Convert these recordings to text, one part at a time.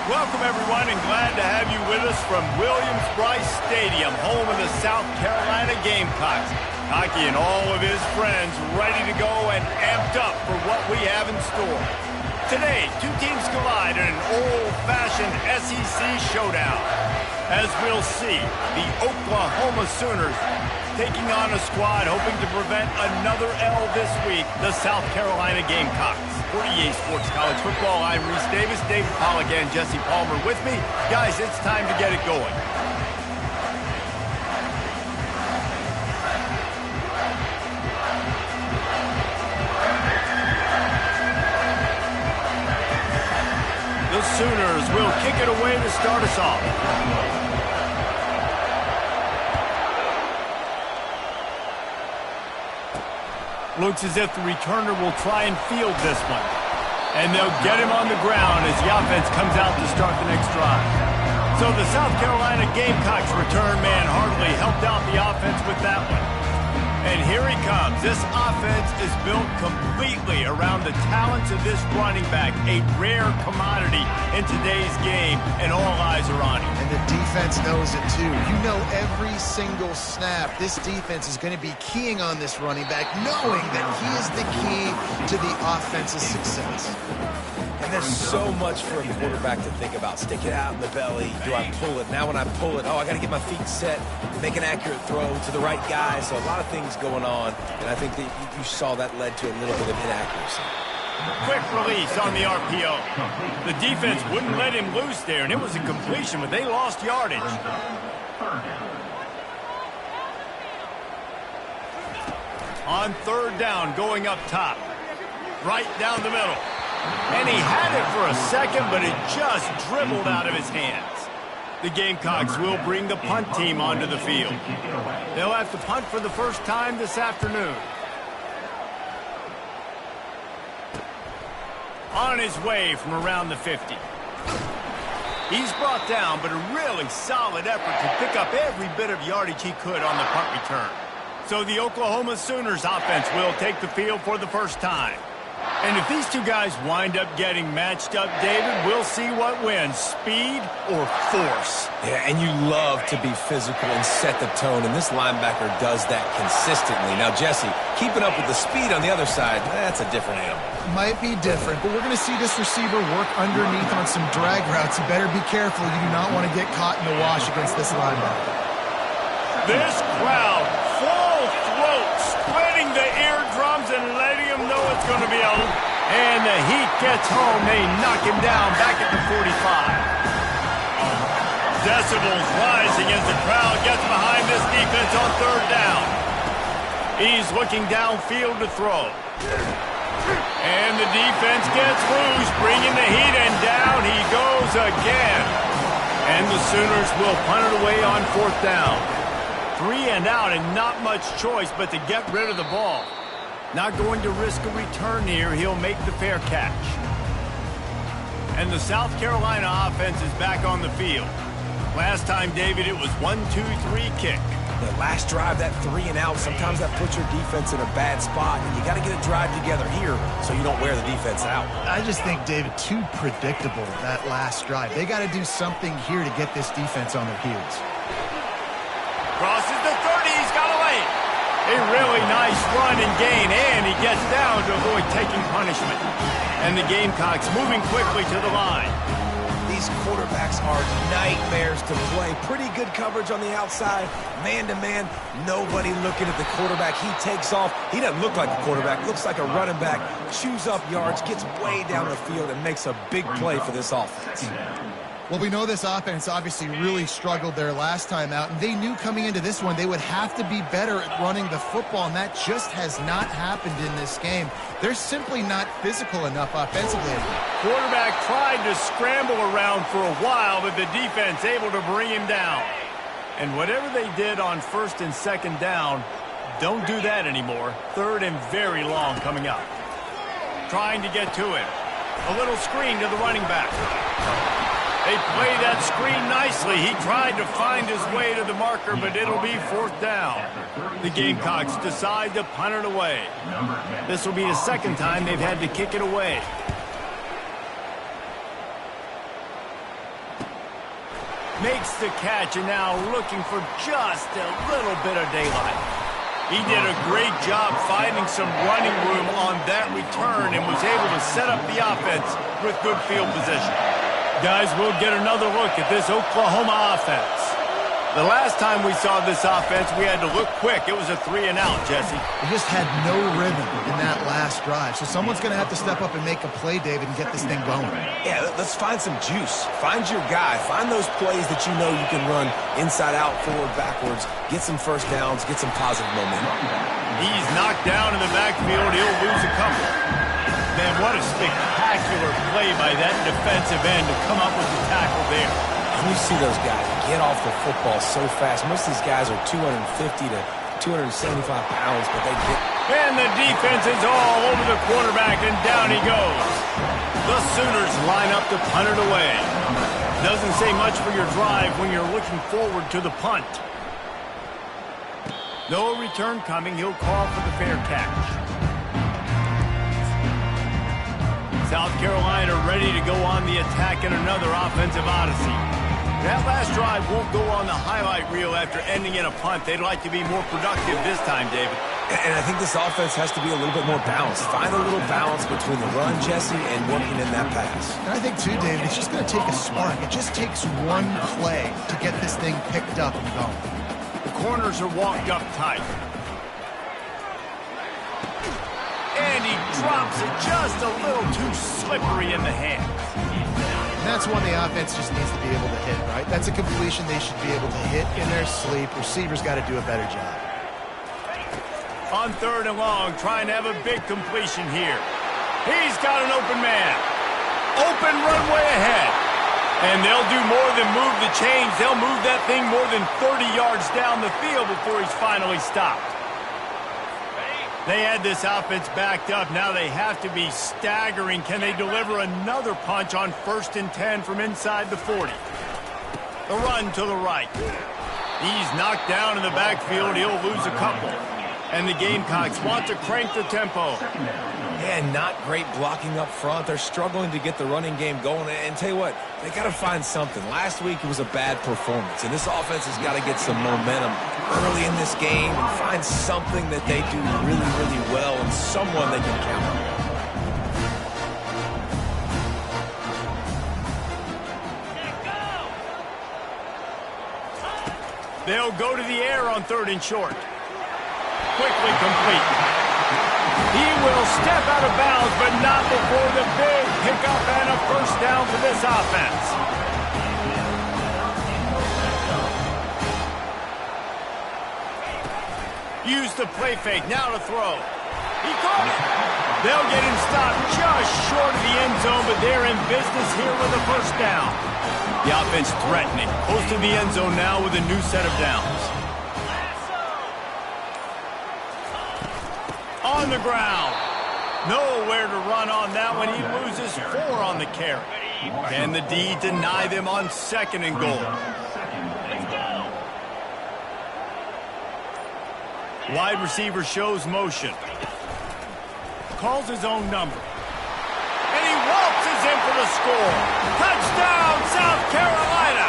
Welcome, everyone, and glad to have you with us from Williams-Brice Stadium, home of the South Carolina Gamecocks. Hockey and all of his friends ready to go and amped up for what we have in store. Today, two teams collide in an old-fashioned SEC showdown. As we'll see, the Oklahoma Sooners taking on a squad hoping to prevent another L this week, the South Carolina Gamecocks. For EA Sports College Football, I'm Reese Davis, David Pollack, and Jesse Palmer with me. Guys, it's time to get it going. The Sooners will kick it away to start us off. Looks as if the returner will try and field this one. And they'll get him on the ground as the offense comes out to start the next drive. So the South Carolina Gamecocks return man hardly helped out the offense with that one. And here he comes. This offense is built completely around the talents of this running back, a rare commodity in today's game, and all eyes are on him. And the defense knows it too. You know every single snap, this defense is going to be keying on this running back, knowing that he is the key to the offense's success. And there's so much for a quarterback to think about. Stick it out in the belly. Do I pull it? Now when I pull it, I got to get my feet set, make an accurate throw to the right guy. So a lot of things going on, and I think that you saw that led to a little bit of inaccuracy. Quick release on the RPO. The defense wouldn't let him loose there, and it was a completion, but they lost yardage. On third down, going up top. Right down the middle. And he had it for a second, but it just dribbled out of his hands. The Gamecocks will bring the punt team onto the field. They'll have to punt for the first time this afternoon. On his way from around the 50. He's brought down, but a really solid effort to pick up every bit of yardage he could on the punt return. So the Oklahoma Sooners offense will take the field for the first time. And if these two guys wind up getting matched up, David, we'll see what wins, speed or force. Yeah, and you love to be physical and set the tone, and this linebacker does that consistently. Now, Jesse, keeping up with the speed on the other side, that's a different animal. Might be different, but we're going to see this receiver work underneath on some drag routes. You better be careful. You do not want to get caught in the wash against this linebacker. This crowd, full throat, splitting the eardrums and letting them know it's going to be a... And the heat gets home. They knock him down back at the 45. Decibels rising as the crowd gets behind this defense on third down. He's looking downfield to throw. And the defense gets loose, bringing the heat, and down he goes again. And the Sooners will punt it away on fourth down. 3 and out, and not much choice but to get rid of the ball. Not going to risk a return here. He'll make the fair catch. And the South Carolina offense is back on the field. Last time, David, it was 1-2-3 kick. The last drive, that 3 and out, sometimes that puts your defense in a bad spot, and you got to get a drive together here so you don't wear the defense out. I just think, David, too predictable, that last drive. They got to do something here to get this defense on their heels. Crosses the 30, he's got away. A really nice run and gain, and he gets down to avoid taking punishment. And the Gamecocks moving quickly to the line. These quarterbacks are nightmares to play. Pretty good coverage on the outside. Man-to-man, nobody looking at the quarterback. He takes off. He doesn't look like a quarterback. Looks like a running back. Chews up yards, gets way down the field, and makes a big play for this offense. Well, we know this offense obviously really struggled their last time out, and they knew coming into this one they would have to be better at running the football, and that just has not happened in this game. They're simply not physical enough offensively. Quarterback tried to scramble around for a while, but the defense able to bring him down. And whatever they did on first and second down, don't do that anymore. Third and very long coming up. Trying to get to him. A little screen to the running back. They play that screen nicely. He tried to find his way to the marker, but it'll be fourth down. The Gamecocks decide to punt it away. This will be the second time they've had to kick it away. Makes the catch and now looking for just a little bit of daylight. He did a great job finding some running room on that return and was able to set up the offense with good field position. Guys, we'll get another look at this Oklahoma offense. The last time we saw this offense, we had to look quick. It was a 3-and-out, Jesse. They just had no rhythm in that last drive. So someone's going to have to step up and make a play, David, and get this thing going. Yeah, let's find some juice. Find your guy. Find those plays that you know you can run inside out, forward, backwards. Get some first downs. Get some positive momentum. He's knocked down in the backfield. He'll lose a couple. Man, what a spectacular play by that defensive end to come up with the tackle there. And you see those guys get off the football so fast. Most of these guys are 250 to 275 pounds, but they get... And the defense is all over the quarterback, and down he goes. The Sooners line up to punt it away. Doesn't say much for your drive when you're looking forward to the punt. No return coming. He'll call for the fair catch. South Carolina ready to go on the attack in another offensive odyssey. That last drive won't go on the highlight reel after ending in a punt. They'd like to be more productive this time, David. And I think this offense has to be a little bit more balanced. Find a little balance between the run, Jesse, and working in that pass. And I think, too, David, it's just going to take a spark. It just takes one play to get this thing picked up and going. The corners are walked up tight. And he drops it just a little too slippery in the hands. And that's one the offense just needs to be able to hit, right? That's a completion they should be able to hit in their sleep. Receivers got to do a better job. On 3rd and long, trying to have a big completion here. He's got an open man. Open runway ahead. And they'll do more than move the chains. They'll move that thing more than 30 yards down the field before he's finally stopped. They had this offense backed up. Now they have to be staggering. Can they deliver another punch on 1st and 10 from inside the 40? The run to the right. He's knocked down in the backfield. He'll lose a couple. And the Gamecocks want to crank the tempo. Yeah, not great blocking up front. They're struggling to get the running game going. And tell you what, they got to find something. Last week it was a bad performance, and this offense has got to get some momentum early in this game and find something that they do really, really well and someone they can count on. They'll go to the air on 3rd and short. Quickly complete. He will step out of bounds, but not before the big pickup and a first down for this offense. Use the play fake, now to throw. He caught it. They'll get him stopped just short of the end zone, but they're in business here with a first down. The offense threatening, close to the end zone now with a new set of downs. On the ground. Nowhere to run on that one. He loses 4 on the carry. Can the D deny them on 2nd and goal? Wide receiver shows motion. Calls his own number. And he waltzes in for the score. Touchdown, South Carolina!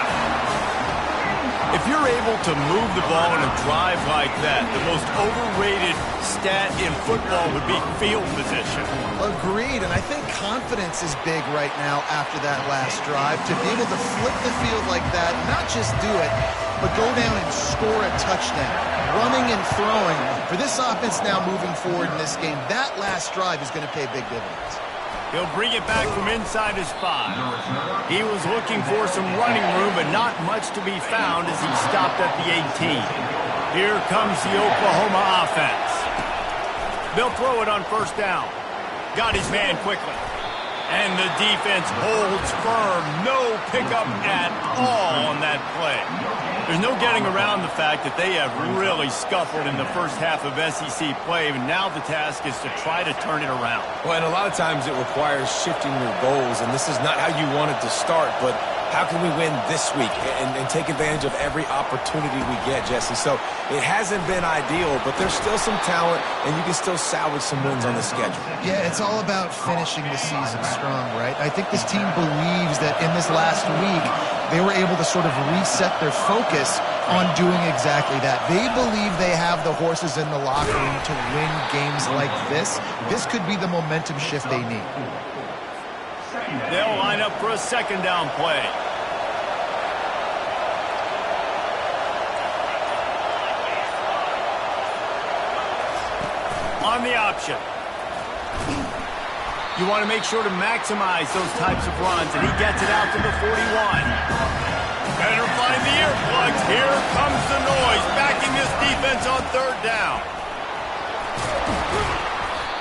If you're able to move the ball in a drive like that, the most overrated stat in football would be field position. Agreed, and I think confidence is big right now after that last drive. To be able to flip the field like that, not just do it, but go down and score a touchdown. Running and throwing. For this offense now moving forward in this game, that last drive is going to pay big dividends. He'll bring it back from inside his 5. He was looking for some running room, but not much to be found as he stopped at the 18. Here comes the Oklahoma offense. They'll throw it on 1st down. Got his man quickly. And the defense holds firm. No pickup at all on that play. There's no getting around the fact that they have really scuffled in the first half of SEC play, and now the task is to try to turn it around. Well, and a lot of times it requires shifting your goals, and this is not how you want it to start, but how can we win this week and take advantage of every opportunity we get, Jesse? So it hasn't been ideal, but there's still some talent, and you can still salvage some wins on the schedule. Yeah, it's all about finishing the season strong, right? I think this team believes that in this last week, they were able to sort of reset their focus on doing exactly that. They believe they have the horses in the locker room to win games like this. This could be the momentum shift they need. They'll line up for a second down play. On the option. You want to make sure to maximize those types of runs, and he gets it out to the 41. Better find the earplugs. Here comes the noise, backing this defense on third down.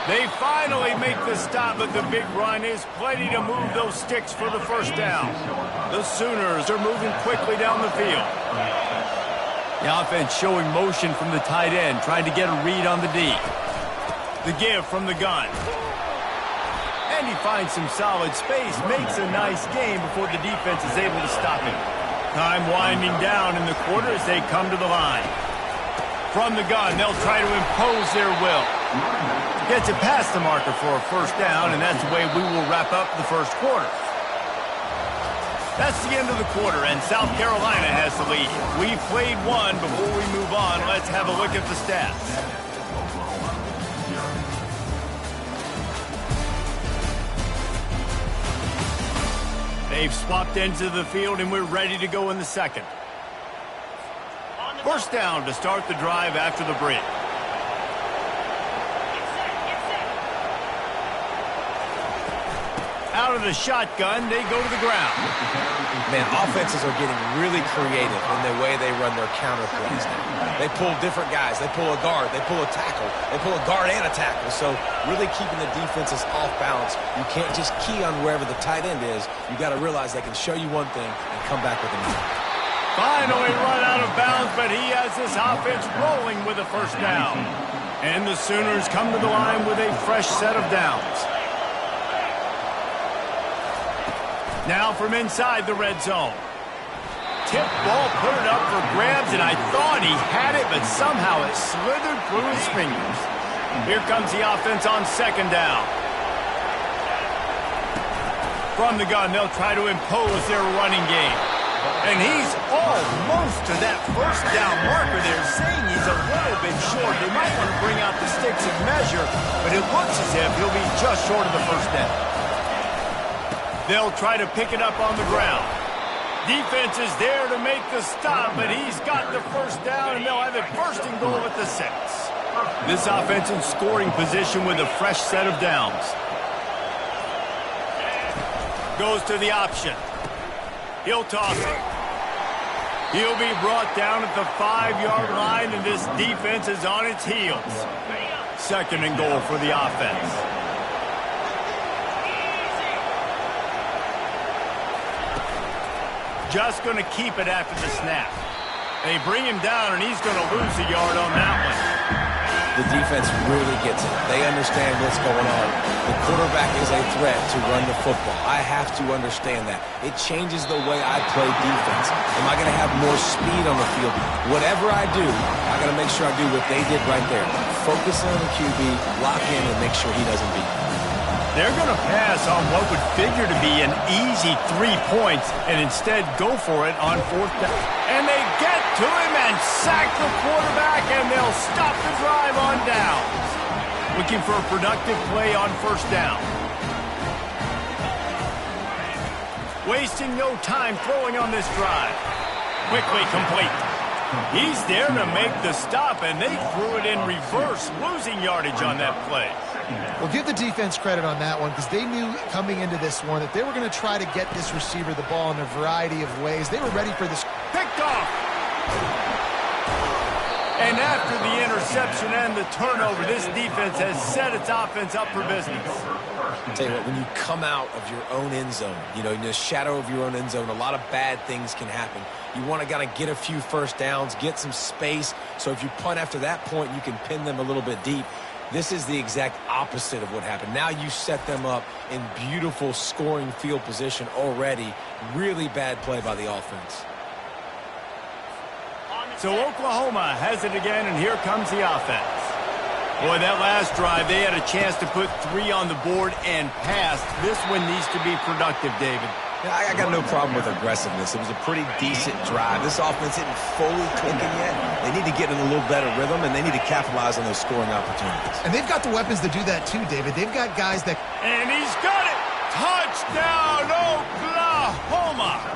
They finally make the stop, but the big run is plenty to move those sticks for the first down. The Sooners are moving quickly down the field. The offense showing motion from the tight end, trying to get a read on the D. The give from the gun. And he finds some solid space, makes a nice game before the defense is able to stop him. Time winding down in the quarter as they come to the line. From the gun, they'll try to impose their will. Gets it past the marker for a first down, and that's the way we will wrap up the first quarter. That's the end of the quarter, and South Carolina has the lead. We've played one. Before we move on, let's have a look at the stats. They've swapped ends of the field, and we're ready to go in the second. First down to start the drive after the break. Out of the shotgun, they go to the ground. Man, offenses are getting really creative in the way they run their counter plays now. They pull different guys. They pull a guard. They pull a tackle. They pull a guard and a tackle. So really keeping the defenses off balance. You can't just key on wherever the tight end is. You got to realize they can show you one thing and come back with another. Finally run out of bounds, but he has this offense rolling with a first down. And the Sooners come to the line with a fresh set of downs. Now from inside the red zone. Tip ball, put it up for grabs, and I thought he had it, but somehow it slithered through his fingers. Here comes the offense on second down. From the gun, they'll try to impose their running game. And he's almost to that first down marker. They're saying he's a little bit short. They might want to bring out the sticks and measure, but it looks as if he'll be just short of the first down. They'll try to pick it up on the ground. Defense is there to make the stop, but he's got the first down, and they'll have it first and goal at the 6. This offense in scoring position with a fresh set of downs. Goes to the option. He'll toss it. He'll be brought down at the 5-yard line, and this defense is on its heels. Second and goal for the offense. Just going to keep it after the snap. They bring him down, and he's going to lose a yard on that one. The defense really gets it. They understand what's going on. The quarterback is a threat to run the football. I have to understand that. It changes the way I play defense. Am I going to have more speed on the field? Whatever I do, I got to make sure I do what they did right there. Focus on the QB, lock in, and make sure he doesn't beat me. They're going to pass on what would figure to be an easy 3 points and instead go for it on fourth down. And they get to him and sack the quarterback, and they'll stop the drive on downs. Looking for a productive play on first down. Wasting no time throwing on this drive. Quickly complete. He's there to make the stop, and they threw it in reverse, losing yardage on that play. Well, give the defense credit on that one because they knew coming into this one that they were going to try to get this receiver the ball in a variety of ways. They were ready for this. Picked off. And after the interception and the turnover, this defense has set its offense up for business. I'll tell you what, when you come out of your own end zone, you know, in the shadow of your own end zone, a lot of bad things can happen. You want to kind of get a few first downs, get some space, so if you punt after that point, you can pin them a little bit deep. This is the exact opposite of what happened. Now you set them up in beautiful scoring field position already. Really bad play by the offense. So Oklahoma has it again, and here comes the offense. Boy, that last drive, they had a chance to put 3 on the board and pass. This one needs to be productive, David. Yeah, I got no problem with aggressiveness. It was a pretty decent drive. This offense isn't fully clicking yet. They need to get in a little better rhythm, and they need to capitalize on those scoring opportunities. And they've got the weapons to do that too, David. They've got guys that... And he's got it! Touchdown, Oklahoma!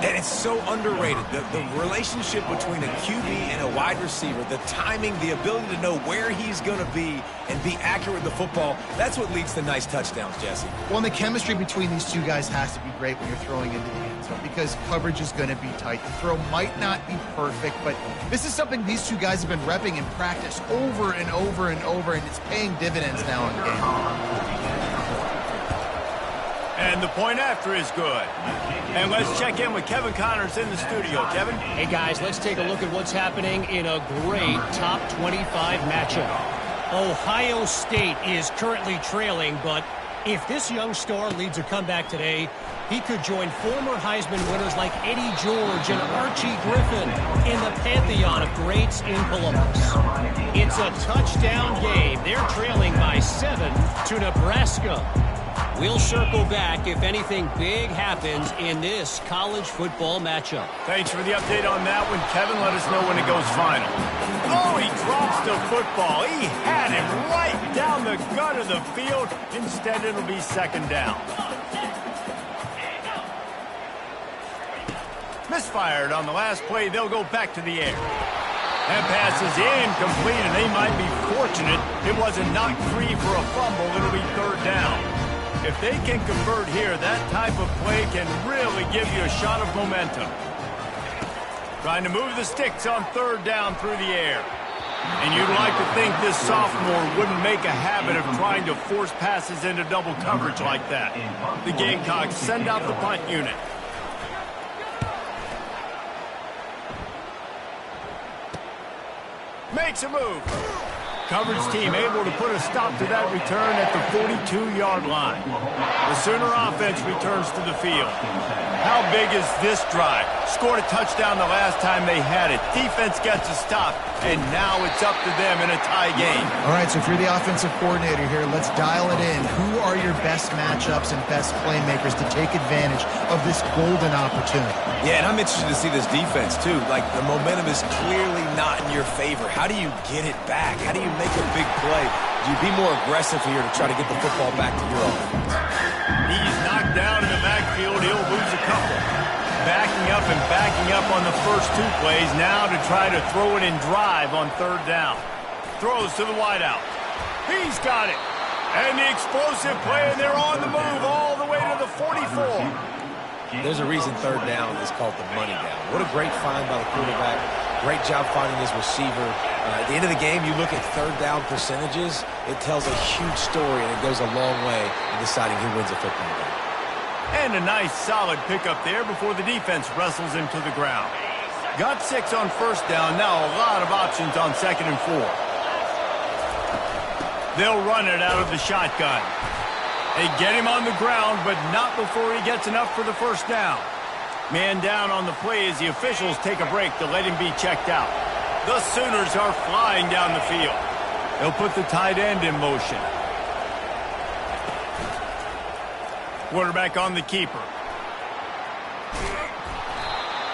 And it's so underrated. The relationship between a QB and a wide receiver, the timing, the ability to know where he's going to be and be accurate with the football, that's what leads to nice touchdowns, Jesse. Well, and the chemistry between these two guys has to be great when you're throwing into the end zone because coverage is going to be tight. The throw might not be perfect, but this is something these two guys have been repping in practice over and over and over, and it's paying dividends now in game. And the point after is good. And let's check in with Kevin Connors in the studio. Kevin? Hey, guys, let's take a look at what's happening in a great top 25 matchup. Ohio State is currently trailing, but if this young star leads a comeback today, he could join former Heisman winners like Eddie George and Archie Griffin in the pantheon of greats in Columbus. It's a touchdown game. They're trailing by 7 to Nebraska. We'll circle back if anything big happens in this college football matchup. Thanks for the update on that one, Kevin. Let us know when it goes final. Oh, he drops the football. He had him right down the gut of the field. Instead, it'll be second down. Misfired on the last play. They'll go back to the air. That pass is incomplete, and they might be fortunate it wasn't knocked free for a fumble. It'll be third down. If they can convert here, that type of play can really give you a shot of momentum. Trying to move the sticks on third down through the air. And you'd like to think this sophomore wouldn't make a habit of trying to force passes into double coverage like that. The Gamecocks send out the punt unit. Makes a move. Coverage team able to put a stop to that return at the 42-yard line. The Sooner offense returns to the field. How big is this drive? Scored a touchdown the last time they had it. Defense gets a stop, and now it's up to them in a tie game. All right, so if you're the offensive coordinator here, let's dial it in. Who are your best matchups and best playmakers to take advantage of this golden opportunity? Yeah, and I'm interested to see this defense, too. Like, the momentum is clearly not in your favor. How do you get it back? How do you make a big play? Do you be more aggressive here to try to get the football back to your offense? He's knocked down in the backfield. He'll lose a couple. Backing up and backing up on the first 2 plays now to try to throw it in drive on third down. Throws to the wideout. He's got it. And the explosive play, and they're on the move all the way to the 44. There's a reason third down is called the money down. What a great find by the quarterback. Great job finding his receiver. At the end of the game, you look at third down percentages, it tells a huge story, and it goes a long way in deciding who wins a football game. And a nice solid pickup there before the defense wrestles him to the ground. Got 6 on first down, now a lot of options on second and 4. They'll run it out of the shotgun. They get him on the ground, but not before he gets enough for the first down. Man down on the play as the officials take a break to let him be checked out. The Sooners are flying down the field. They'll put the tight end in motion. Quarterback on the keeper.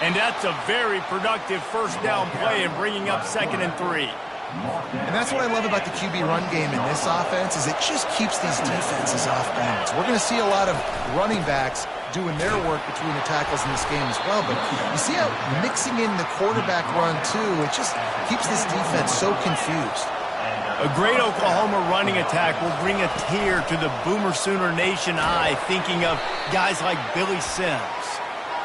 And that's a very productive first down play and bringing up second and 3. And that's what I love about the QB run game in this offense is it just keeps these defenses off balance. We're going to see a lot of running backs doing their work between the tackles in this game as well. But you see how mixing in the quarterback run, too, it just keeps this defense so confused. A great Oklahoma running attack will bring a tear to the Boomer Sooner Nation eye, thinking of guys like Billy Sims.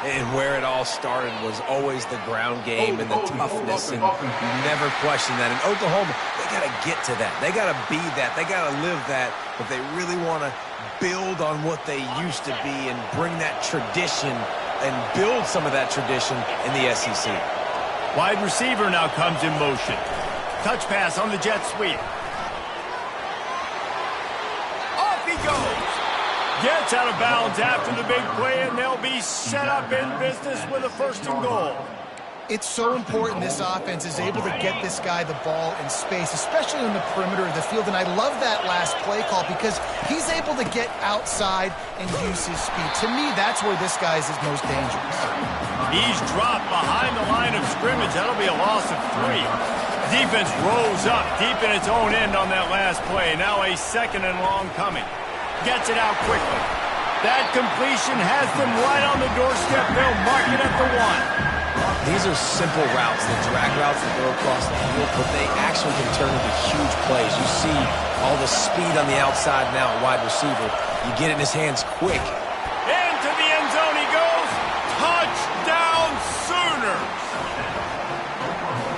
And where it all started was always the ground game and the toughness, and you never question that. In Oklahoma, they got to get to that. They got to be that. They got to live that. But they really want to build on what they used to be and bring that tradition and build some of that tradition in the SEC. Wide receiver now comes in motion. Touch pass on the jet sweep. goes. Gets out of bounds after the big play, and they'll be set up in business with a 1st and goal. It's so important this offense is able to get this guy the ball in space, especially on the perimeter of the field. And I love that last play call because he's able to get outside and use his speed. To me, that's where this guy is his most dangerous. He's dropped behind the line of scrimmage. That'll be a loss of 3. Defense rose up deep in its own end on that last play. Now a 2nd and long coming. Gets it out quickly. That completion has them right on the doorstep. They'll mark it at the 1. These are simple routes, the drag routes that go across the field, but they actually can turn into huge plays. You see all the speed on the outside now at wide receiver. You get it in his hands quick. Into the end zone he goes. Touchdown Sooners!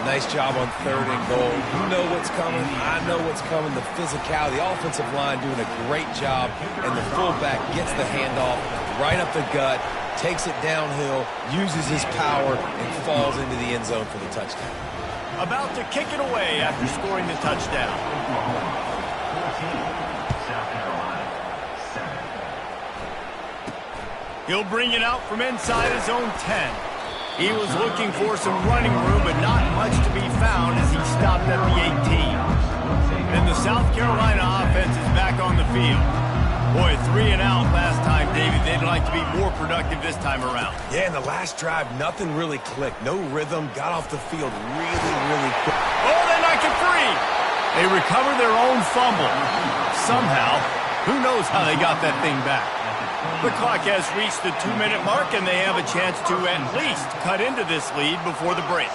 Nice job on 3rd and goal. You know what's coming. I know what's coming. The physicality, the offensive line doing a great job, and the fullback gets the handoff right up the gut, takes it downhill, uses his power, and falls into the end zone for the touchdown. About to kick it away after scoring the touchdown. He'll bring it out from inside his own 10. He was looking for some running room, but not much to be found as he stopped at the 18. And the South Carolina offense is back on the field. Boy, 3 and out last time, David. They'd like to be more productive this time around. Yeah, in the last drive, nothing really clicked. No rhythm, got off the field really quick. Oh, they knock it free! They recover their own fumble. Somehow, who knows how they got that thing back. The clock has reached the 2-minute mark, and they have a chance to at least cut into this lead before the break.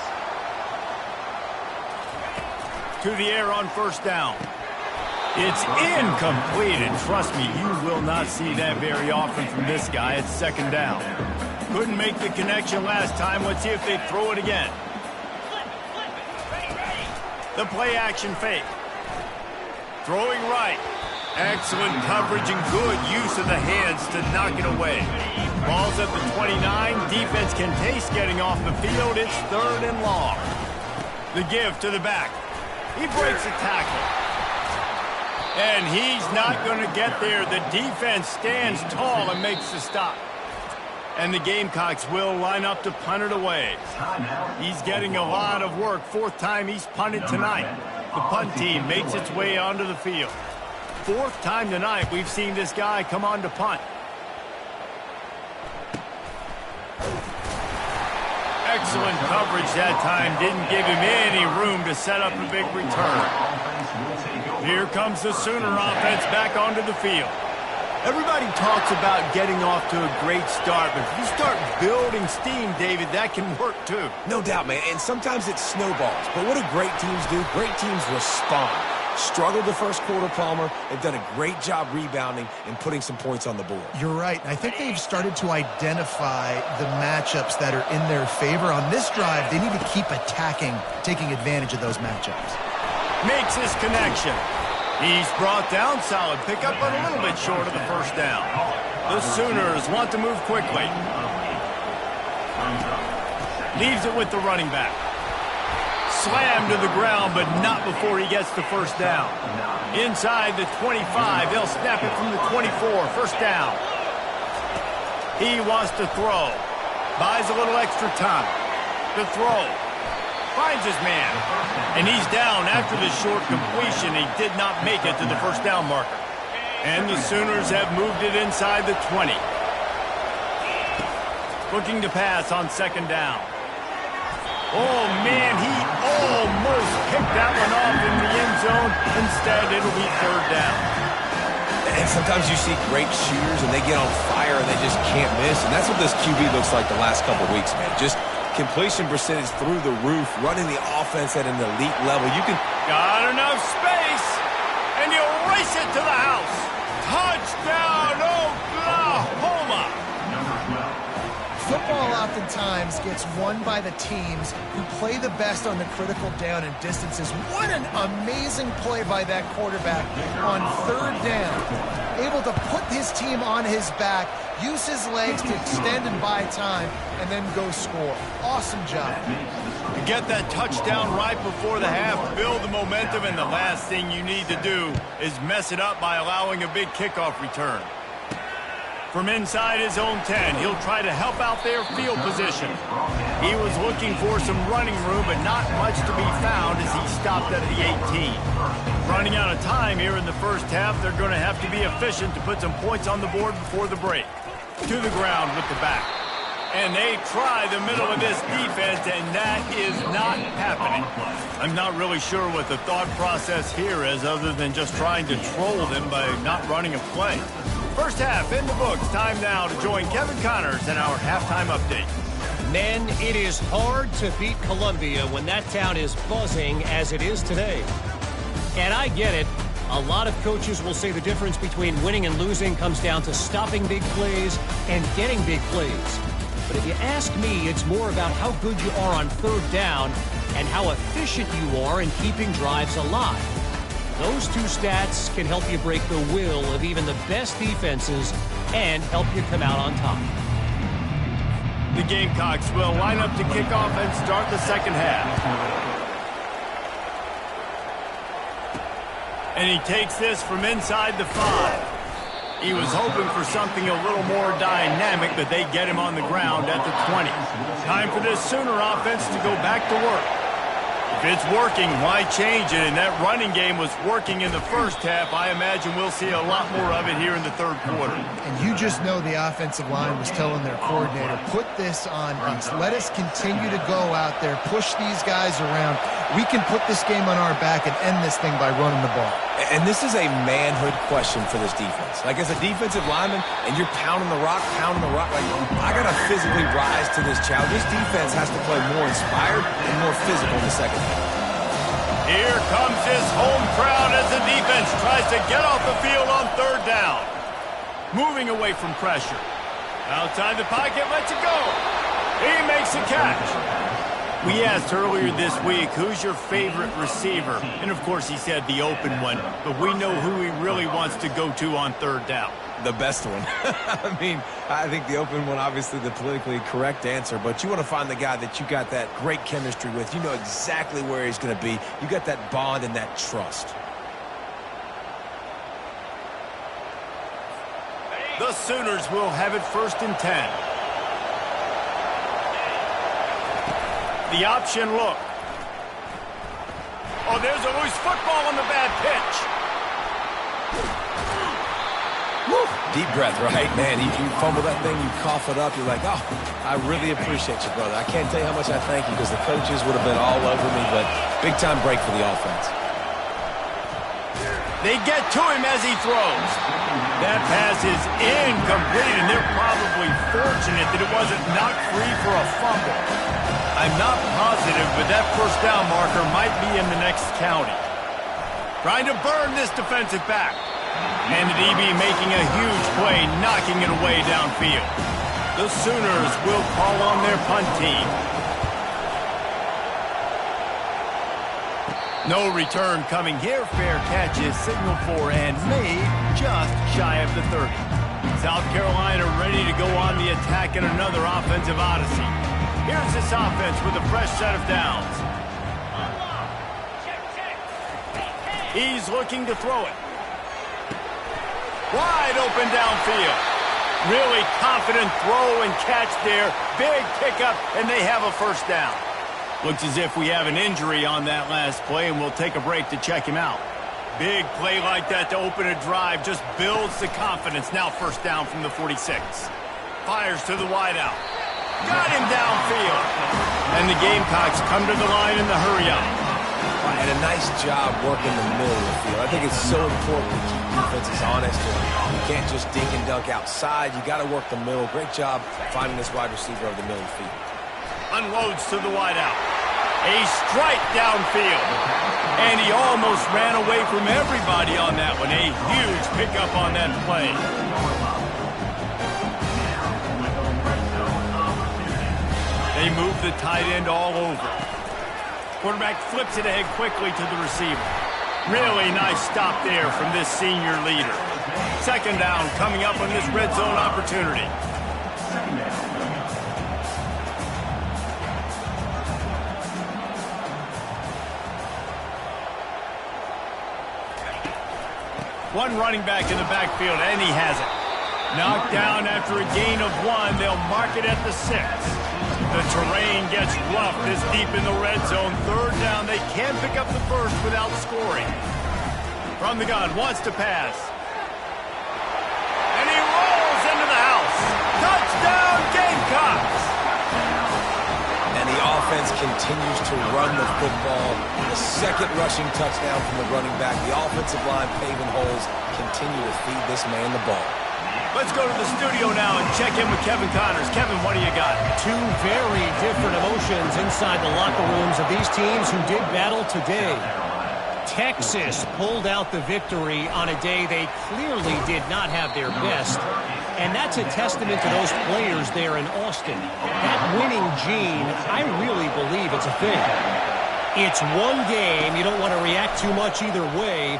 To the air on 1st down. It's incomplete, and trust me, you will not see that very often from this guy. It's 2nd down. Couldn't make the connection last time. Let's see if they throw it again. The play-action fake. Throwing right. Excellent coverage and good use of the hands to knock it away. Ball's at the 29. Defense can taste getting off the field. It's 3rd and long. The give to the back. He breaks a tackle. And he's not going to get there. The defense stands tall and makes the stop. And the Gamecocks will line up to punt it away. He's getting a lot of work. 4th time he's punted tonight. The punt team makes its way onto the field. 4th time tonight we've seen this guy come on to punt. Excellent coverage that time. Didn't give him any room to set up a big return. Here comes the Sooner offense back onto the field. Everybody talks about getting off to a great start, but if you start building steam, David, that can work too. No doubt, man, and sometimes it snowballs. But what do great teams do? Great teams respond. Struggled the first quarter, Palmer. They've done a great job rebounding and putting some points on the board. You're right. I think they've started to identify the matchups that are in their favor. On this drive, they need to keep attacking, taking advantage of those matchups. Makes his connection. He's brought down. Solid pickup, but a little bit short of the 1st down. The Sooners want to move quickly. Leaves it with the running back. Slammed to the ground, but not before he gets the 1st down. Inside the 25, they'll snap it from the 24, 1st down. He wants to throw. Buys a little extra time. The throw. Finds his man. And he's down after the short completion. He did not make it to the 1st down marker. And the Sooners have moved it inside the 20. Looking to pass on 2nd down. Oh, man, he almost picked that one off in the end zone. Instead, it'll be 3rd down. And sometimes you see great shooters, and they get on fire, and they just can't miss. And that's what this QB looks like the last couple weeks, man. Just completion percentage through the roof, running the offense at an elite level. You can... Got enough space, and he'll race it to the house. Touchdown, Oklahoma! Football oftentimes gets won by the teams who play the best on the critical down and distances. What an amazing play by that quarterback on 3rd down. Able to put his team on his back, use his legs to extend and buy time, and then go score. Awesome job. You get that touchdown right before the half, build the momentum, and the last thing you need to do is mess it up by allowing a big kickoff return. From inside his own 10, he'll try to help out their field position. He was looking for some running room, but not much to be found as he stopped at the 18. Running out of time here in the first half, they're going to have to be efficient to put some points on the board before the break. To the ground with the back. And they try the middle of this defense, and that is not happening. I'm not really sure what the thought process here is other than just trying to troll them by not running a play. First half in the books. Time now to join Kevin Connors in our halftime update. Men, it is hard to beat Columbia when that town is buzzing as it is today. And I get it. A lot of coaches will say the difference between winning and losing comes down to stopping big plays and getting big plays. But if you ask me, it's more about how good you are on third down and how efficient you are in keeping drives alive. Those two stats can help you break the will of even the best defenses and help you come out on top. The Gamecocks will line up to kick off and start the second half. And he takes this from inside the 5. He was hoping for something a little more dynamic, but they get him on the ground at the 20. Time for this Sooner offense to go back to work. If it's working, why change it? And that running game was working in the first half. I imagine we'll see a lot more of it here in the third quarter. And you just know the offensive line was telling their coordinator, put this on us. Let us continue to go out there, push these guys around. We can put this game on our back and end this thing by running the ball. And this is a manhood question for this defense. Like, as a defensive lineman, and you're pounding the rock, like, I got to physically rise to this challenge. This defense has to play more inspired and more physical in the second half. Here comes his home crowd as the defense tries to get off the field on third down. Moving away from pressure. Outside the pocket, lets it go. He makes a catch. We asked earlier this week, who's your favorite receiver? And, of course, he said the open one. But we know who he really wants to go to on third down. The best one. I mean, I think the open one, obviously the politically correct answer. But you want to find the guy that you got that great chemistry with. You know exactly where he's going to be. You got that bond and that trust. The Sooners will have it 1st and 10. The option look. Oh, there's a loose football on the bad pitch. Woo. Deep breath, right? Man, you fumble that thing, you cough it up, you're like, oh, I really appreciate you, brother. I can't tell you how much I thank you because the coaches would have been all over me, but big-time break for the offense. They get to him as he throws. That pass is incomplete, and they're probably fortunate that it wasn't knocked free for a fumble. I'm not positive, but that first down marker might be in the next county. Trying to burn this defensive back. And the DB making a huge play, knocking it away downfield. The Sooners will call on their punt team. No return coming here. Fair catch is signaled for and made just shy of the 30. South Carolina ready to go on the attack in another offensive odyssey. Here's this offense with a fresh set of downs. He's looking to throw it. Wide open downfield. Really confident throw and catch there. Big pickup, and they have a first down. Looks as if we have an injury on that last play, and we'll take a break to check him out. Big play like that to open a drive just builds the confidence. Now first down from the 46. Fires to the wideout. Got him downfield. And the Gamecocks come to the line in the hurry-up. And a nice job working the middle of the field. I think it's so important to keep defenses honest. You can't just dink and dunk outside. You got to work the middle. Great job finding this wide receiver over the middle of the field. Unloads to the wideout. A strike downfield. And he almost ran away from everybody on that one. A huge pickup on that play. They move the tight end all over. Quarterback flips it ahead quickly to the receiver. Really nice stop there from this senior leader. Second down coming up on this red zone opportunity. One running back in the backfield, and he has it. Knocked down after a gain of 1. They'll mark it at the 6. The terrain gets rough this deep in the red zone. Third down, they can pick up the first without scoring. From the gun, wants to pass. And he rolls into the house. Touchdown, Gamecocks! And the offense continues to run the football. The second rushing touchdown from the running back. The offensive line paving holes continue to feed this man the ball. Let's go to the studio now and check in with Kevin Connors. Kevin, what do you got? Two very different emotions inside the locker rooms of these teams who did battle today. Texas pulled out the victory on a day they clearly did not have their best. And that's a testament to those players there in Austin. That winning gene, I really believe it's a thing. It's one game. You don't want to react too much either way.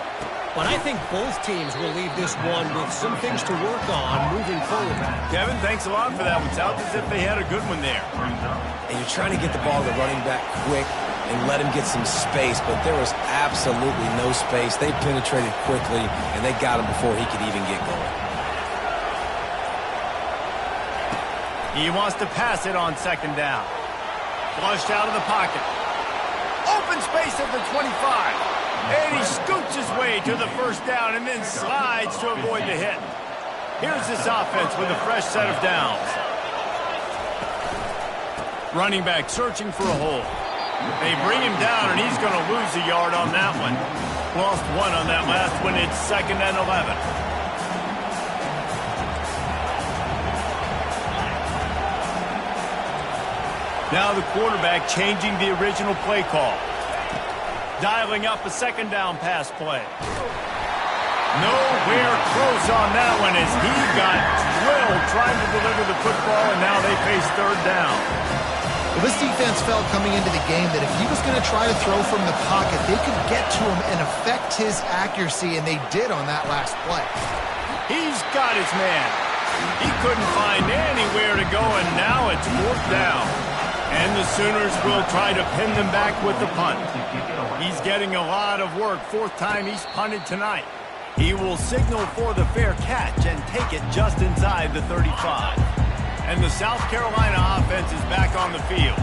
But I think both teams will leave this one with some things to work on moving forward. Kevin, thanks a lot for that. It sounds as if they had a good one there. And you're trying to get the ball to the running back quick and let him get some space, but there was absolutely no space. They penetrated quickly, and they got him before he could even get going. He wants to pass it on second down. Flushed out of the pocket. Open space at the 25. And he scoots his way to the first down and then slides to avoid the hit. Here's this offense with a fresh set of downs. Running back searching for a hole. They bring him down, and he's going to lose a yard on that one. Lost 1 on that last one. It's 2nd and 11. Now the quarterback changing the original play call. Dialing up a second down pass play. Nowhere close on that one as he got drilled trying to deliver the football, and now they face third down. Well, this defense felt coming into the game that if he was going to try to throw from the pocket, they could get to him and affect his accuracy, and they did on that last play. He's got his man. He couldn't find anywhere to go, and now it's 4th down. And the Sooners will try to pin them back with the punt. He's getting a lot of work. 4th time he's punted tonight. He will signal for the fair catch and take it just inside the 35. And the South Carolina offense is back on the field.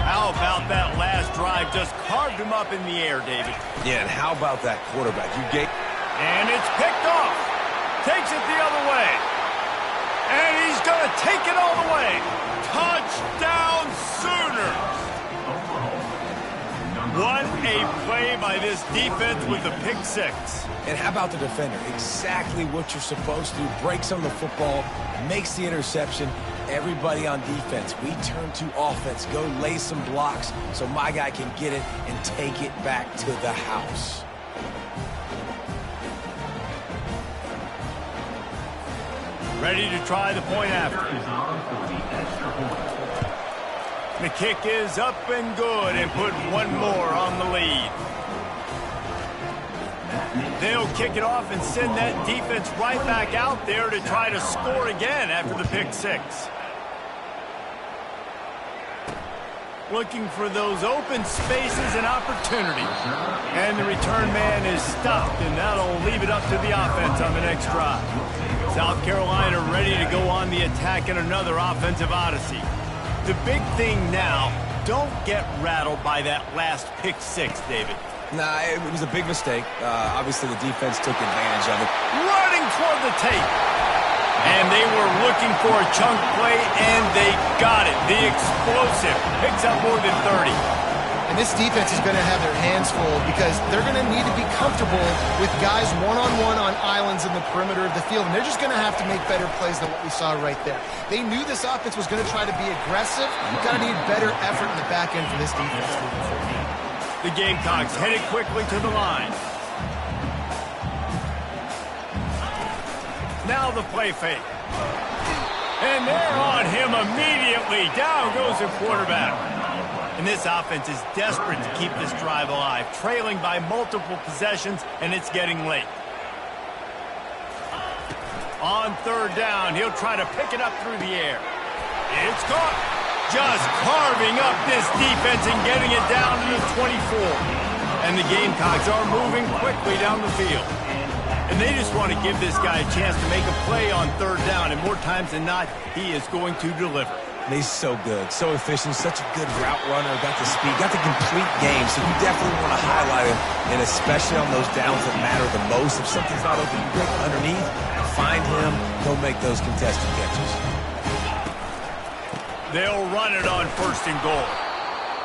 How about that last drive? Just carved him up in the air, David. Yeah, and how about that quarterback? And it's picked off. Takes it the other way. And he's going to take it all the way. Touchdown, Sooners! What a play by this defense with the pick 6. And how about the defender? Exactly what you're supposed to do. Breaks on the football, makes the interception. Everybody on defense, we turn to offense. Go lay some blocks so my guy can get it and take it back to the house. Ready to try the point after. The kick is up and good and put one more on the lead. They'll kick it off and send that defense right back out there to try to score again after the pick 6. Looking for those open spaces and opportunities. And the return man is stopped, and that'll leave it up to the offense on the next drive. South Carolina ready to go on the attack in another offensive odyssey. The big thing now, don't get rattled by that last pick 6, David. Nah, it was a big mistake. Obviously, the defense took advantage of it. Running toward the tape. And they were looking for a chunk play, and they got it. The explosive picks up more than 30. And this defense is going to have their hands full because they're going to need to be comfortable with guys one-on-one on islands in the perimeter of the field. And they're just going to have to make better plays than what we saw right there. They knew this offense was going to try to be aggressive. Going to need better effort in the back end for this defense moving forward. The Gamecocks headed quickly to the line. Now the play fake. And they're on him immediately. Down goes the quarterback. And this offense is desperate to keep this drive alive, trailing by multiple possessions, and it's getting late. On third down, he'll try to pick it up through the air. It's caught. Just carving up this defense and getting it down to the 24. And the Gamecocks are moving quickly down the field. And they just want to give this guy a chance to make a play on third down, and more times than not, he is going to deliver. And he's so good, so efficient, such a good route runner, got the speed, got the complete game, so you definitely want to highlight him, and especially on those downs that matter the most. If something's not open, you break underneath, find him, he'll make those contested catches. They'll run it on 1st and goal.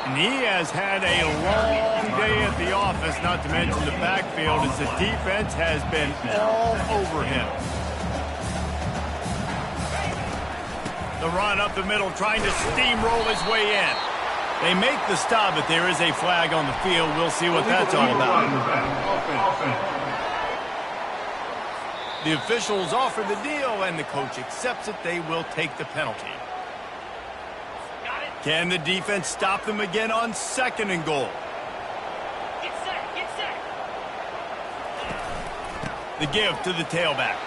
And he has had a long day at the office, not to mention the backfield, as the defense has been all over him. The run up the middle, trying to steamroll his way in. They make the stop, but there is a flag on the field. We'll see what that's all about. The officials offer the deal, and the coach accepts it. They will take the penalty. Can the defense stop them again on 2nd and goal? Get set, get set. The give to the tailback.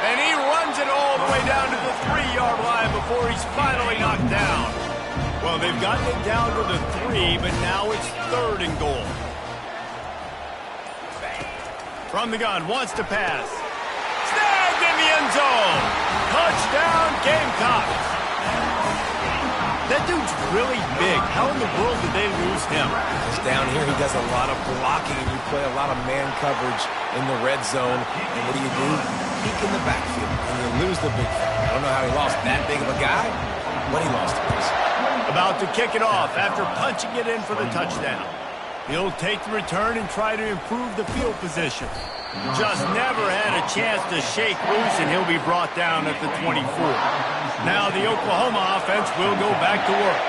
And he runs it all the way down to the 3-yard line before he's finally knocked down. Well, they've gotten it down to the 3, but now it's 3rd and goal. From the gun, wants to pass. Snagged in the end zone. Touchdown, Gamecocks. That dude's really big. How in the world did they lose him? Because down here he does a lot of blocking, and you play a lot of man coverage in the red zone. And what do? Peek in the backfield, and you lose the big fella. I don't know how he lost that big of a guy, but he lost it. About to kick it off after punching it in for the touchdown. He'll take the return and try to improve the field position. Just never had a chance to shake loose, and he'll be brought down at the 24. Now the Oklahoma offense will go back to work.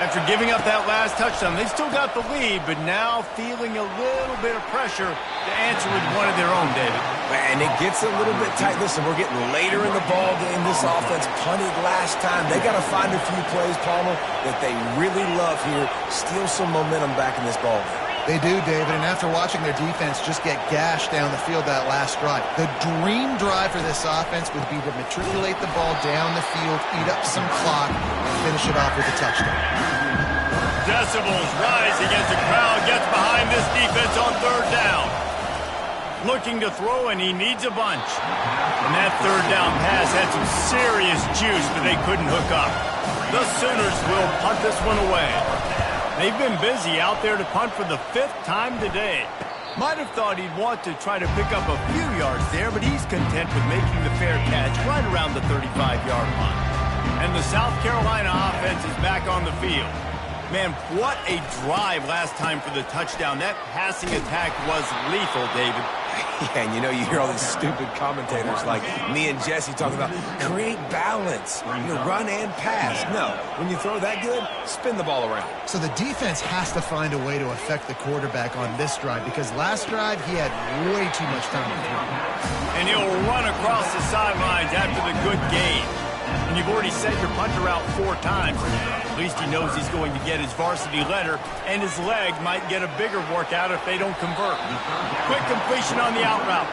After giving up that last touchdown, they've still got the lead, but now feeling a little bit of pressure to answer with one of their own, David. And it gets a little bit tight. Listen, we're getting later in the ball game. This offense punted last time. They got to find a few plays, Palmer, that they really love here. Steal some momentum back in this ball game. They do, David, and after watching their defense just get gashed down the field that last drive, the dream drive for this offense would be to matriculate the ball down the field, eat up some clock, and finish it off with a touchdown. Decibels rising as the crowd gets behind this defense on 3rd down. Looking to throw, and he needs a bunch. And that 3rd down pass had some serious juice, but they couldn't hook up. The Sooners will punt this one away. They've been busy out there to punt for the 5th time today. Might have thought he'd want to try to pick up a few yards there, but he's content with making the fair catch right around the 35-yard line. And the South Carolina offense is back on the field. Man, what a drive last time for the touchdown. That passing attack was lethal, David. Yeah, and you know, you hear all these stupid commentators like me and Jesse talking about create balance, run and pass. No, when you throw that good, spin the ball around. So the defense has to find a way to affect the quarterback on this drive, because last drive he had way too much time to throw. And he'll run across the sidelines after the good gain. And you've already sent your punter out 4 times. At least he knows he's going to get his varsity letter, and his leg might get a bigger workout if they don't convert. Quick completion on the out route.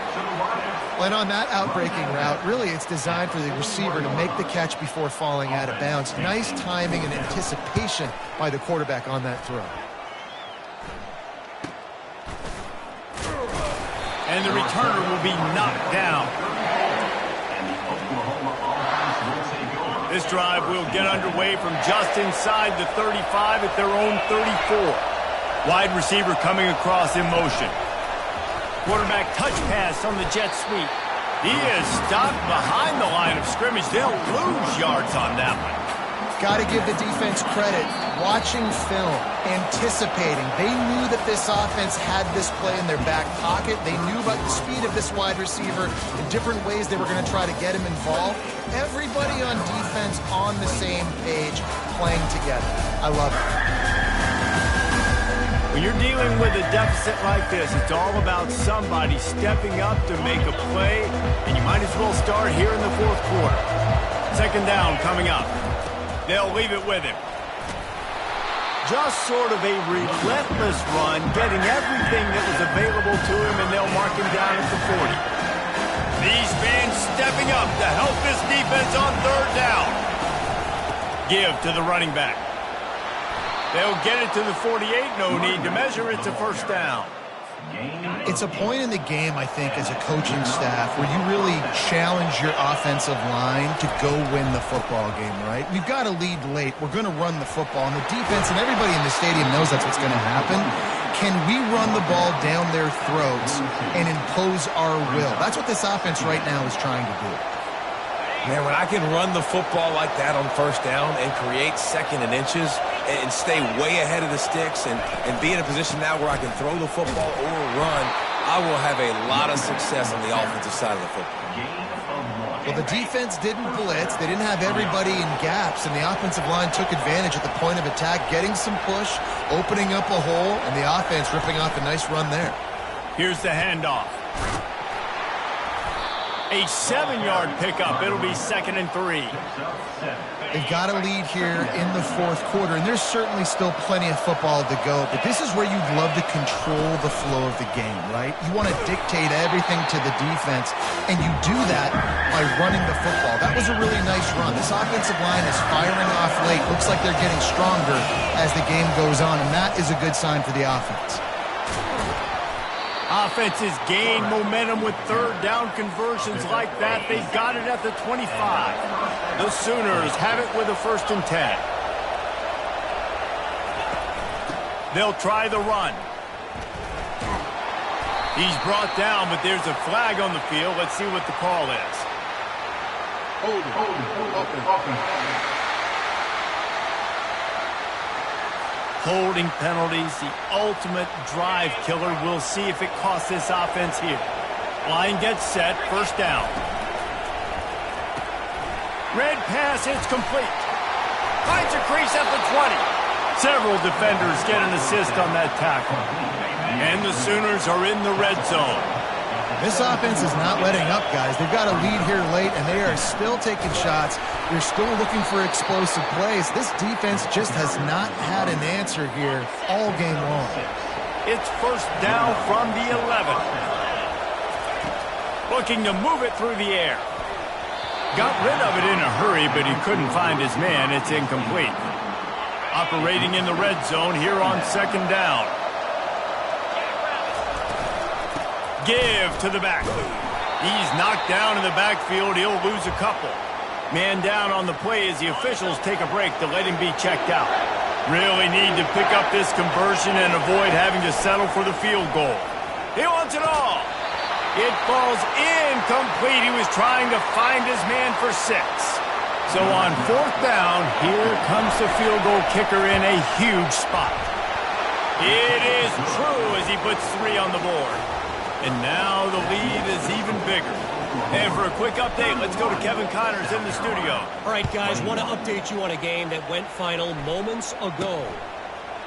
And on that outbreaking route, really it's designed for the receiver to make the catch before falling out of bounds. Nice timing and anticipation by the quarterback on that throw. And the returner will be knocked down. This drive will get underway from just inside the 35 at their own 34. Wide receiver coming across in motion. Quarterback touch pass on the jet sweep. He is stopped behind the line of scrimmage. They'll lose yards on that one. Got to give the defense credit. Watching film, anticipating. They knew that this offense had this play in their back pocket. They knew about the speed of this wide receiver, the different ways they were going to try to get him involved. Everybody on defense on the same page, playing together. I love it. When you're dealing with a deficit like this, it's all about somebody stepping up to make a play, and you might as well start here in the 4th quarter. 2nd down coming up. They'll leave it with him. Just sort of a relentless run, getting everything that was available to him, and they'll mark him down at the 40. These fans stepping up to help this defense on 3rd down. Give to the running back. They'll get it to the 48. No need to measure. It's a 1st down. It's a point in the game, I think, as a coaching staff where you really challenge your offensive line to go win the football game, right? We've got to lead late. We're going to run the football. And the defense and everybody in the stadium knows that's what's going to happen. Can we run the ball down their throats and impose our will? That's what this offense right now is trying to do. Man, when I can run the football like that on first down and create second and inches and stay way ahead of the sticks and be in a position now where I can throw the football or run, I will have a lot of success on the offensive side of the football. Well, the defense didn't blitz. They didn't have everybody in gaps, and the offensive line took advantage at the point of attack, getting some push, opening up a hole, and the offense ripping off a nice run there. Here's the handoff. A 7-yard pickup. It'll be 2nd and 3. They've got a lead here in the fourth quarter, and there's certainly still plenty of football to go, but this is where you'd love to control the flow of the game, right? You want to dictate everything to the defense, and you do that by running the football. That was a really nice run. This offensive line is firing off late. Looks like they're getting stronger as the game goes on, and that is a good sign for the offense. Offenses gain momentum with third down conversions like that. They got it at the 25. The Sooners have it with a 1st and 10. They'll try the run. He's brought down, but there's a flag on the field. Let's see what the call is. Holding penalties, the ultimate drive killer. We'll see if it costs this offense here. Line gets set, 1st down. Red pass, it's complete. Finds a crease at the 20. Several defenders get an assist on that tackle. And the Sooners are in the red zone. This offense is not letting up, guys. They've got a lead here late, and they are still taking shots. They're still looking for explosive plays. This defense just has not had an answer here all game long. It's 1st down from the 11. Looking to move it through the air. Got rid of it in a hurry, but he couldn't find his man. It's incomplete. Operating in the red zone here on 2nd down. Give to the back. He's knocked down in the backfield. He'll lose a couple. Man down on the play as the officials take a break to let him be checked out. Really need to pick up this conversion and avoid having to settle for the field goal. He wants it all. It falls incomplete. He was trying to find his man for 6. So on 4th down, here comes the field goal kicker in a huge spot. It is true as he puts 3 on the board. And now the lead is even bigger. And for a quick update, let's go to Kevin Connors in the studio. All right, guys, want to update you on a game that went final moments ago.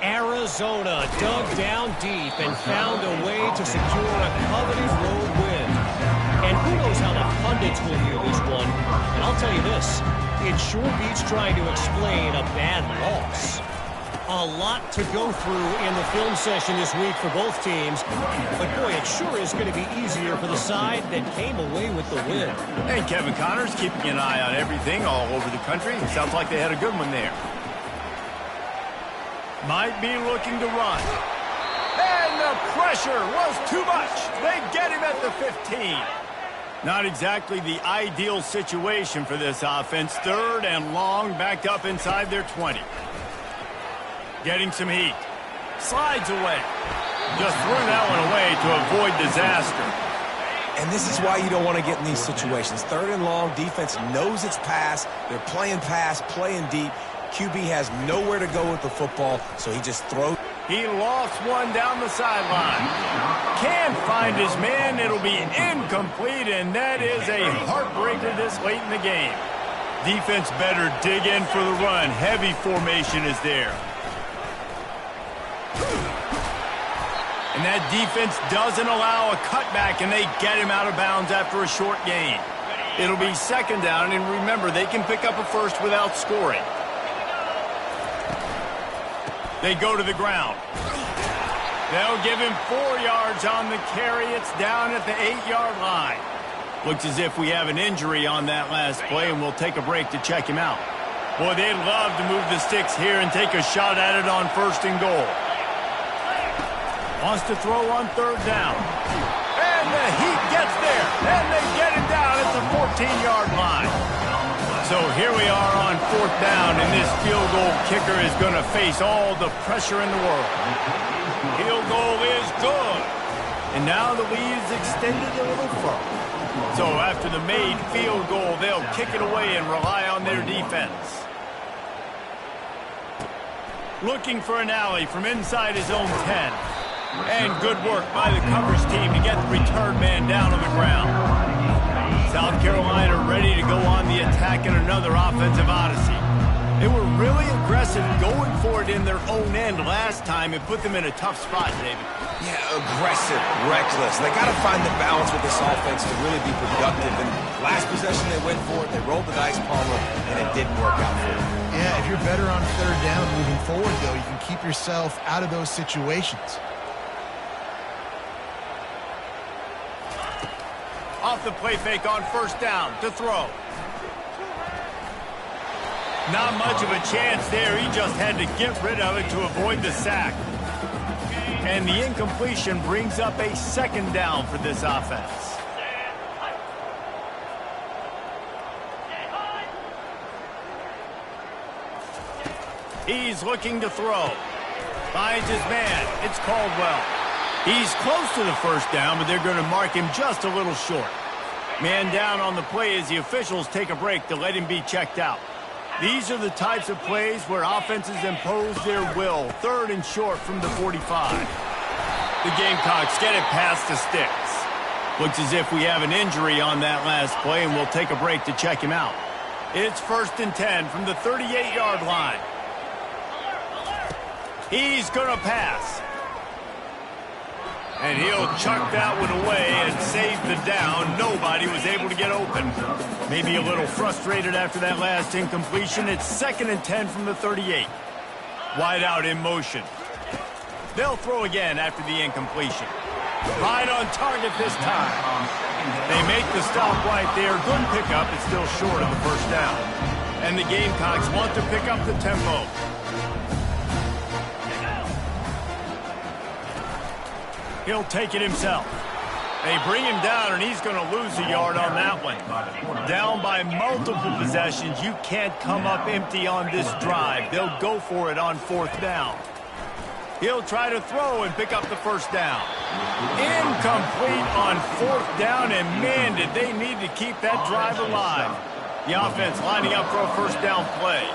Arizona dug down deep and found a way to secure a coveted road win. And who knows how the pundits will view this one. And I'll tell you this, it sure beats trying to explain a bad loss. A lot to go through in the film session this week for both teams. But, boy, it sure is going to be easier for the side that came away with the win. And Kevin Connors keeping an eye on everything all over the country. Sounds like they had a good one there. Might be looking to run. And the pressure was too much. They get him at the 15. Not exactly the ideal situation for this offense. 3rd and long, backed up inside their 20. Getting some heat. Slides away. Just threw that one away to avoid disaster. And this is why you don't want to get in these situations. 3rd and long, defense knows it's pass. They're playing pass, playing deep. QB has nowhere to go with the football, so he just throws. He lost one down the sideline. Can't find his man. It'll be incomplete, and that is a heartbreaker this late in the game. Defense better dig in for the run. Heavy formation is there. And that defense doesn't allow a cutback, and they get him out of bounds after a short gain. It'll be 2nd down, and remember, they can pick up a 1st without scoring. They go to the ground. They'll give him 4 yards on the carry. It's down at the 8-yard line. Looks as if we have an injury on that last play, and we'll take a break to check him out. Boy, they'd love to move the sticks here and take a shot at it on 1st and goal. Wants to throw on third down. And the Heat gets there. And they get him down at the 14-yard line. So here we are on fourth down, and this field goal kicker is going to face all the pressure in the world. Field goal is good. And now the lead is extended a little further. So after the made field goal, they'll kick it away and rely on their defense. Looking for an alley from inside his own 10. And good work by the coverage team to get the return man down on the ground. South Carolina ready to go on the attack in another offensive odyssey. They were really aggressive going for it in their own end last time. It put them in a tough spot, David. Yeah, aggressive, reckless. They got to find the balance with this offense to really be productive. And last possession they went for it, they rolled the dice, Palmer, and it didn't work out for them. Yeah, if you're better on third down moving forward, though, you can keep yourself out of those situations. Off the play fake on first down to throw. Not much of a chance there. He just had to get rid of it to avoid the sack. And the incompletion brings up a second down for this offense. He's looking to throw. Finds his man. It's Caldwell. He's close to the first down, but they're going to mark him just a little short. Man down on the play as the officials take a break to let him be checked out. These are the types of plays where offenses impose their will. Third and short from the 45. The Gamecocks get it past the sticks. Looks as if we have an injury on that last play, and we'll take a break to check him out. It's first and 10 from the 38-yard line. He's going to pass. And he'll chuck that one away and save the down. Nobody was able to get open. Maybe a little frustrated after that last incompletion. It's second and 10 from the 38. Wide out in motion. They'll throw again after the incompletion. Right on target this time. They make the stop right there. Good pickup. It's still short of the first down. And the Gamecocks want to pick up the tempo. He'll take it himself. They bring him down, and he's going to lose a yard on that one. Down by multiple possessions. You can't come up empty on this drive. They'll go for it on fourth down. He'll try to throw and pick up the first down. Incomplete on fourth down, and man, did they need to keep that drive alive. The offense lining up for a first down play.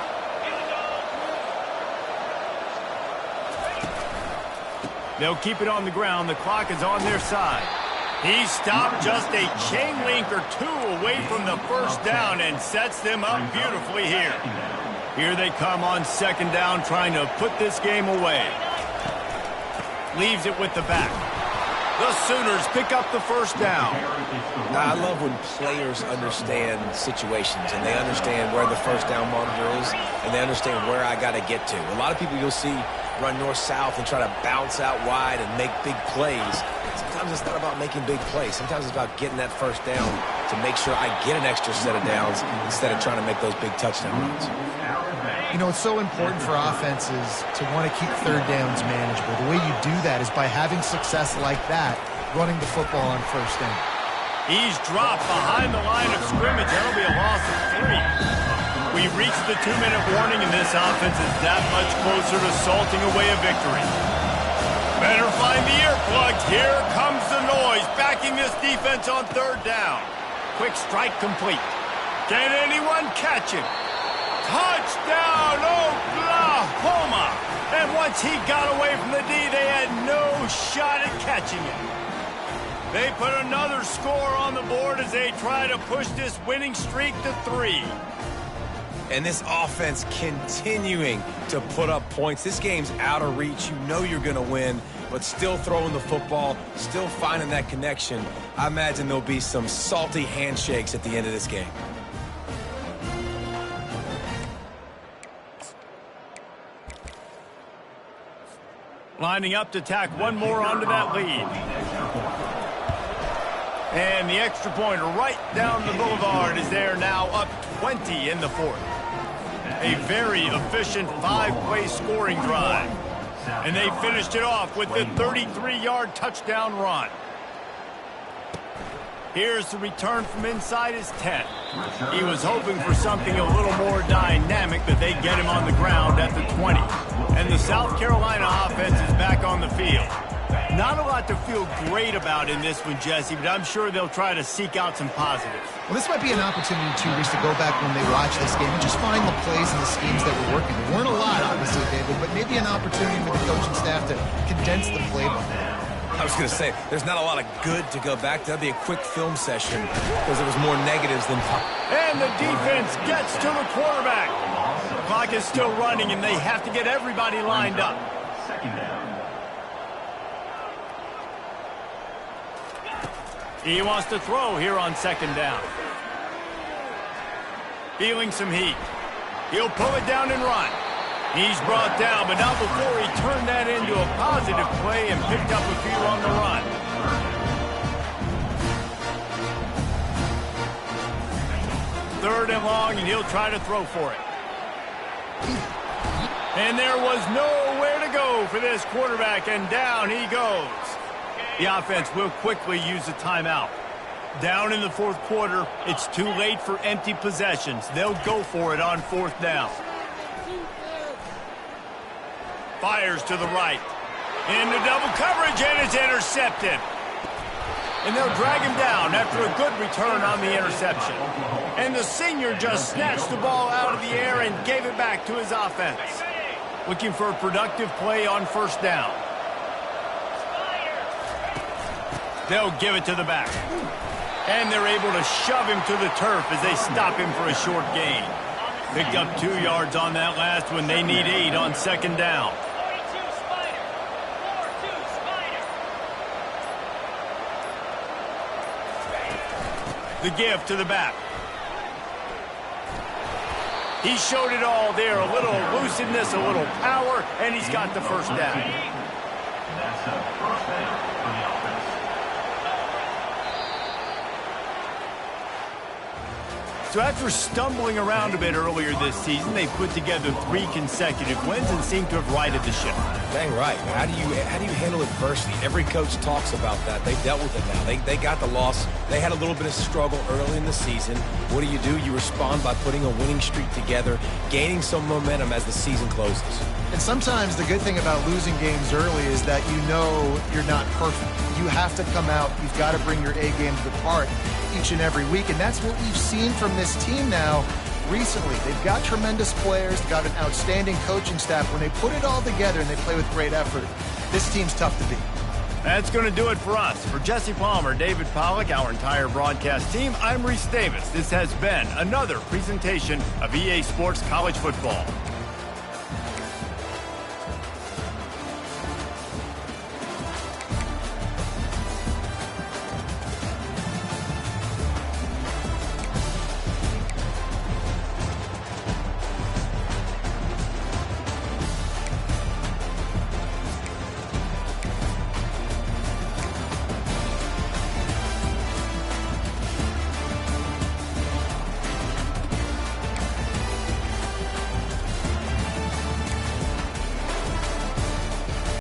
They'll keep it on the ground. The clock is on their side. He stopped just a chain link or two away from the first down and sets them up beautifully here. Here they come on second down, trying to put this game away. Leaves it with the back. The Sooners pick up the first down. I love when players understand situations and they understand where the first down monitor is and they understand where I got to get to. A lot of people you'll see run north-south and try to bounce out wide and make big plays. Sometimes it's not about making big plays. Sometimes it's about getting that first down to make sure I get an extra set of downs instead of trying to make those big touchdown runs. You know, it's so important for offenses to want to keep third downs manageable. The way you do that is by having success like that, running the football on first down. He's dropped behind the line of scrimmage. That'll be a loss of 3. We reached the 2-minute warning, and this offense is that much closer to salting away a victory. Better find the earplugs. Here comes the noise, backing this defense on third down. Quick strike complete. Can anyone catch him? Touchdown, Oklahoma! And once he got away from the D, they had no shot at catching him. They put another score on the board as they try to push this winning streak to 3. And this offense continuing to put up points. This game's out of reach. You know you're going to win, but still throwing the football, still finding that connection. I imagine there'll be some salty handshakes at the end of this game. Lining up to tack one more onto that lead. And the extra point right down the boulevard is there, now up 20 in the fourth. A very efficient 5-play scoring drive. And they finished it off with the 33-yard touchdown run. Here's the return from inside his 10. He was hoping for something a little more dynamic, but they get him on the ground at the 20. And the South Carolina offense is back on the field. Not a lot to feel great about in this one, Jesse, but I'm sure they'll try to seek out some positives. Well, this might be an opportunity, too, Reese, to go back when they watch this game and just find the plays and the schemes that were working. There weren't a lot, obviously, David, but maybe an opportunity for the coaching staff to condense the playbook. I was going to say, there's not a lot of good to go back to. That'd be a quick film session because there was more negatives than... And the defense gets to the quarterback. The clock is still running, and they have to get everybody lined up. He wants to throw here on second down. Feeling some heat. He'll pull it down and run. He's brought down, but not before he turned that into a positive play and picked up a few on the run. Third and long, and he'll try to throw for it. And there was nowhere to go for this quarterback, and down he goes. The offense will quickly use a timeout. Down in the fourth quarter, it's too late for empty possessions. They'll go for it on fourth down. Fires to the right. Into double coverage, and it's intercepted. And they'll drag him down after a good return on the interception. And the senior just snatched the ball out of the air and gave it back to his offense. Looking for a productive play on first down. They'll give it to the back. And they're able to shove him to the turf as they stop him for a short gain. Picked up 2 yards on that last one. They need 8 on second down. The give to the back. He showed it all there. A little elusiveness, a little power, and he's got the first down. That's a first down for the offense. So after stumbling around a bit earlier this season, they put together 3 consecutive wins and seem to have righted the ship. Dang right. How do you handle adversity? Every coach talks about that. They've dealt with it now. They got the loss. They had a little bit of struggle early in the season. What do? You respond by putting a winning streak together, gaining some momentum as the season closes. And sometimes the good thing about losing games early is that you know you're not perfect. You have to come out. You've got to bring your A game to the part each and every week. And that's what we've seen from this team now recently. They've got tremendous players, got an outstanding coaching staff. When they put it all together and they play with great effort, this team's tough to beat. That's going to do it for us. For Jesse Palmer, David Pollack, our entire broadcast team, I'm Reese Davis. This has been another presentation of EA Sports College Football.